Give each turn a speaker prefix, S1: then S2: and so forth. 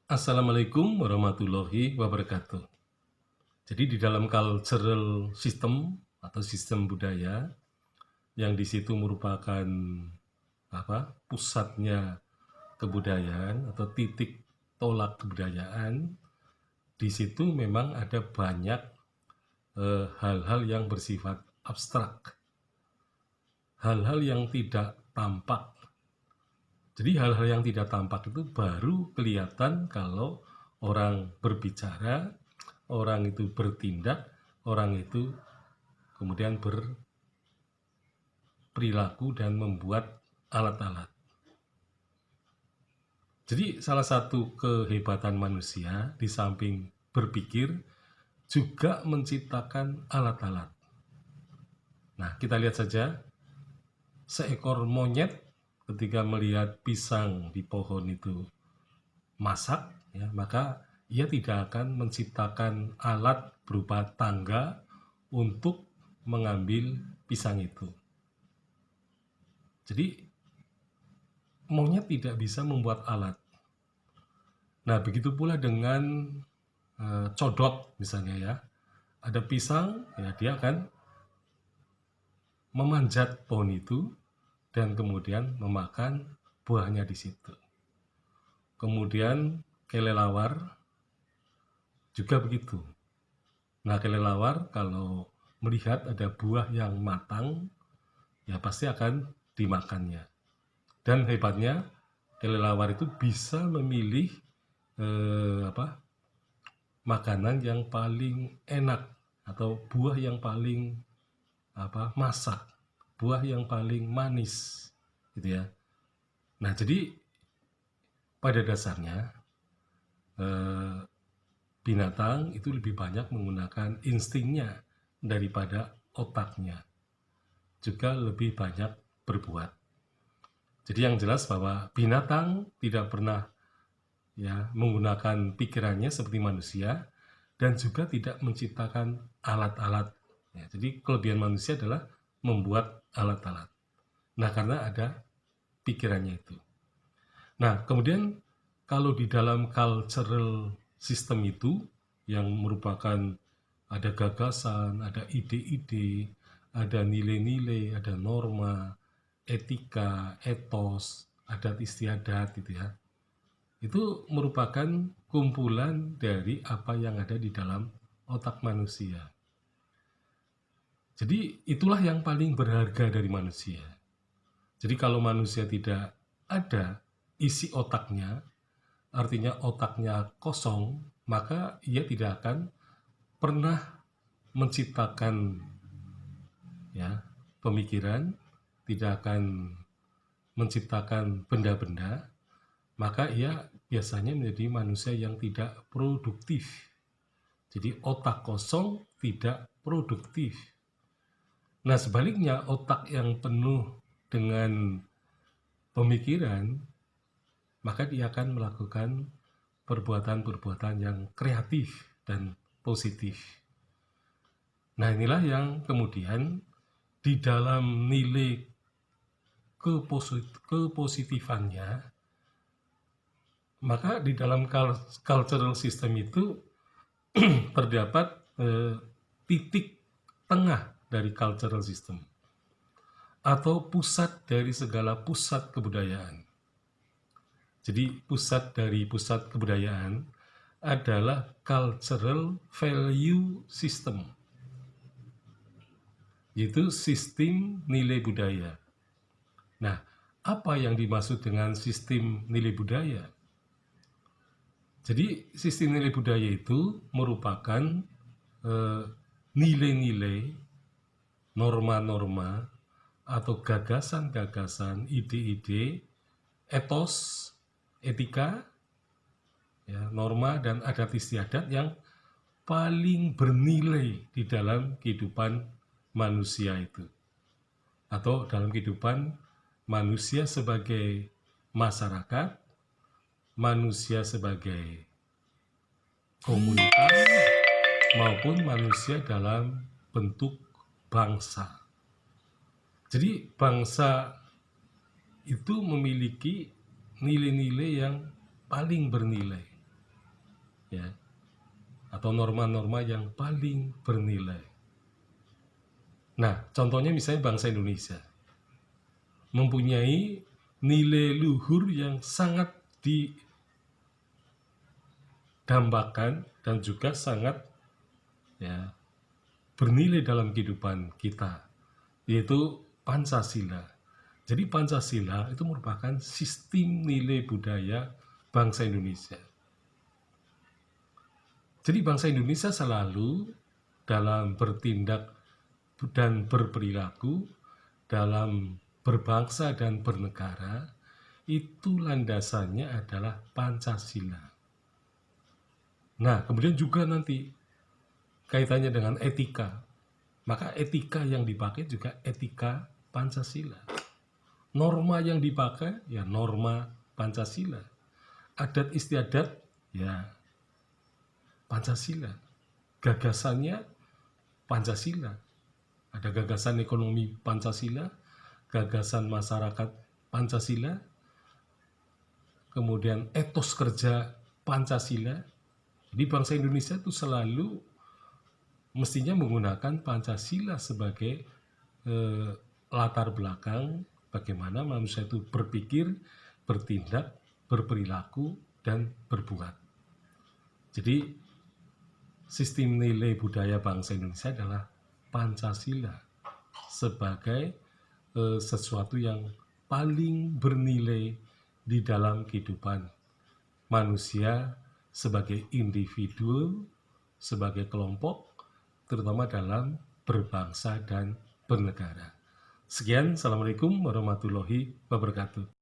S1: Assalamualaikum warahmatullahi wabarakatuh. Jadi di dalam cultural system atau sistem budaya yang di situ merupakan pusatnya kebudayaan atau titik tolak kebudayaan, di situ memang ada banyak hal-hal yang bersifat abstrak, hal-hal yang tidak tampak. Jadi hal-hal yang tidak tampak itu baru kelihatan kalau orang berbicara, orang itu bertindak, orang itu kemudian berperilaku dan membuat alat-alat. Jadi salah satu kehebatan manusia di samping berpikir juga menciptakan alat-alat. Nah, kita lihat saja seekor monyet ketika melihat pisang di pohon itu masak, ya, maka ia tidak akan menciptakan alat berupa tangga untuk mengambil pisang itu. Jadi monyet tidak bisa membuat alat. Nah, begitu pula dengan codot misalnya ya. Ada pisang, ya dia akan memanjat pohon itu dan kemudian memakan buahnya di situ. Kemudian kelelawar juga begitu. Nah, kelelawar kalau melihat ada buah yang matang, ya pasti akan dimakannya. Dan hebatnya, kelelawar itu bisa memilih makanan yang paling enak atau buah yang paling masak, buah yang paling manis, gitu ya. Nah, jadi pada dasarnya binatang itu lebih banyak menggunakan instingnya daripada otaknya, juga lebih banyak berbuat. Jadi yang jelas bahwa binatang tidak pernah ya menggunakan pikirannya seperti manusia dan juga tidak menciptakan alat-alat. Ya, jadi kelebihan manusia adalah membuat alat-alat. Nah, karena ada pikirannya itu. Nah, kemudian kalau di dalam cultural system itu yang merupakan ada gagasan, ada ide-ide, ada nilai-nilai, ada norma, etika, etos, adat istiadat gitu ya. Itu merupakan kumpulan dari apa yang ada di dalam otak manusia. Jadi itulah yang paling berharga dari manusia. Jadi kalau manusia tidak ada isi otaknya, artinya otaknya kosong, maka ia tidak akan pernah menciptakan ya pemikiran, tidak akan menciptakan benda-benda, maka ia biasanya menjadi manusia yang tidak produktif. Jadi otak kosong tidak produktif. Nah, sebaliknya otak yang penuh dengan pemikiran, maka dia akan melakukan perbuatan-perbuatan yang kreatif dan positif. Nah, inilah yang kemudian di dalam nilai kepositifannya, maka di dalam cultural system itu terdapat titik tengah dari cultural system atau pusat dari segala pusat kebudayaan. Jadi pusat dari pusat kebudayaan adalah cultural value system, yaitu sistem nilai budaya. Nah, apa yang dimaksud dengan sistem nilai budaya? Jadi sistem nilai budaya itu merupakan nilai-nilai, norma-norma, atau gagasan-gagasan, ide-ide, etos, etika, ya, norma dan adat istiadat yang paling bernilai di dalam kehidupan manusia itu, atau dalam kehidupan manusia sebagai masyarakat, manusia sebagai komunitas, maupun manusia dalam bentuk bangsa. Jadi bangsa itu memiliki nilai-nilai yang paling bernilai. ya, atau norma-norma yang paling bernilai. Nah, contohnya misalnya bangsa Indonesia mempunyai nilai luhur yang sangat didambakan dan juga sangat ya bernilai dalam kehidupan kita, yaitu Pancasila. Jadi Pancasila itu merupakan sistem nilai budaya bangsa Indonesia. Jadi bangsa Indonesia selalu dalam bertindak dan berperilaku, dalam berbangsa dan bernegara, itu landasannya adalah Pancasila. Nah, kemudian juga nanti kaitannya dengan etika. Maka etika yang dipakai juga etika Pancasila. Norma yang dipakai ya norma Pancasila. Adat istiadat ya Pancasila. Gagasannya Pancasila. Ada gagasan ekonomi Pancasila, gagasan masyarakat Pancasila, kemudian etos kerja Pancasila. Jadi bangsa Indonesia itu selalu mestinya menggunakan Pancasila sebagai latar belakang bagaimana manusia itu berpikir, bertindak, berperilaku, dan berbuat. Jadi sistem nilai budaya bangsa Indonesia adalah Pancasila sebagai sesuatu yang paling bernilai di dalam kehidupan manusia sebagai individu, sebagai kelompok, terutama dalam berbangsa dan bernegara. Sekian, Assalamualaikum warahmatullahi wabarakatuh.